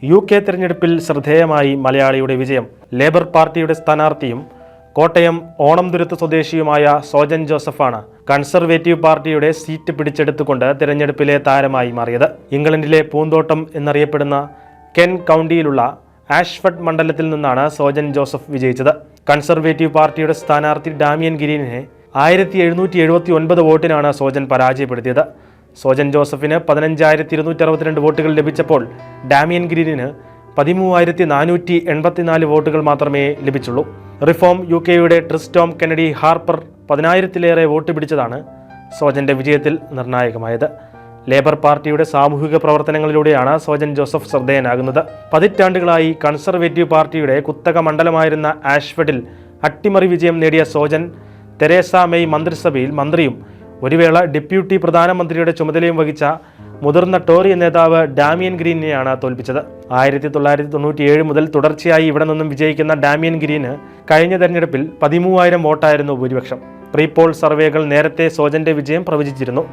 UK തെരഞ്ഞെടുപ്പിൽ ശ്രദ്ധേയമായി മലയാളിയുടെ വിജയം. ലേബർ പാർട്ടിയുടെ സ്ഥാനാർത്ഥിയും കോട്ടയം ഓണംതുരുത്ത് സ്വദേശിയുമായ സോജൻ ജോസഫാണ് കൺസർവേറ്റീവ് പാർട്ടിയുടെ സീറ്റ് പിടിച്ചെടുത്തുകൊണ്ട് തിരഞ്ഞെടുപ്പിലെ താരമായി മാറിയത്. ഇംഗ്ലണ്ടിലെ പൂന്തോട്ടം എന്നറിയപ്പെടുന്ന കെൻ കൗണ്ടിയിലുള്ള ആഷ്ഫഡ് മണ്ഡലത്തിൽ നിന്നാണ് സോജൻ ജോസഫ് വിജയിച്ചത്. കൺസർവേറ്റീവ് പാർട്ടിയുടെ സ്ഥാനാർത്ഥി ഡാമിയൻ ഗ്രീനിനെ 1779 വോട്ടിനാണ് സോജൻ പരാജയപ്പെടുത്തിയത്. സോജൻ ജോസഫിന് 15,262 വോട്ടുകൾ ലഭിച്ചപ്പോൾ ഡാമിയൻ ഗ്രീനിന് 13,484 വോട്ടുകൾ മാത്രമേ ലഭിച്ചുള്ളൂ. റിഫോം UKയുടെ ട്രിസ്റ്റോം കെന്നഡി ഹാർപ്പർ 10,000-ലേറെ വോട്ട് പിടിച്ചതാണ് സോജന്റെ വിജയത്തിൽ നിർണായകമായത്. ലേബർ പാർട്ടിയുടെ സാമൂഹിക പ്രവർത്തനങ്ങളിലൂടെയാണ് സോജൻ ജോസഫ് ശ്രദ്ധേയനാകുന്നത്. പതിറ്റാണ്ടുകളായി കൺസർവേറ്റീവ് പാർട്ടിയുടെ കുത്തക മണ്ഡലമായിരുന്ന ആഷ്ഫഡിൽ അട്ടിമറി വിജയം നേടിയ സോജൻ തെരേസ മെയ് മന്ത്രിസഭയിൽ മന്ത്രിയും ഒരു വേള ഡെപ്യൂട്ടി പ്രധാനമന്ത്രിയുടെ ചുമതലയും വഹിച്ച മുതിർന്ന ടോറി നേതാവ് ഡാമിയൻ ഗ്രീനെയാണ് തോൽപ്പിച്ചത്. 1997 മുതൽ തുടർച്ചയായി ഇവിടെ നിന്നും വിജയിക്കുന്ന ഡാമിയൻ ഗ്രീന് കഴിഞ്ഞ തെരഞ്ഞെടുപ്പിൽ 13,000 വോട്ടായിരുന്നു ഭൂരിപക്ഷം. പ്രീപോൾ സർവേകൾ നേരത്തെ സോജന്റെ വിജയം പ്രവചിച്ചിരുന്നു.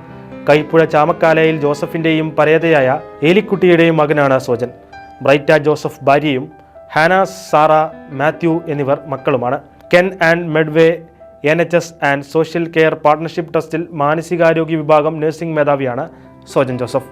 കൈപ്പുഴ ചാമക്കാലയിൽ ജോസഫിന്റെയും പരേതയായ ഏലിക്കുട്ടിയുടെയും മകനാണ് സോജൻ. ബ്രൈറ്റ ജോസഫ് ഭാര്യയും ഹാന സാറ മാത്യു എന്നിവർ മക്കളുമാണ്. Kent and Medway NHS and social care partnership ട്രസ്റ്റിൽ മാനസികാരോഗ്യ വിഭാഗം നഴ്സിംഗ് മേധാവിയാണ് സോജൻ ജോസഫ്.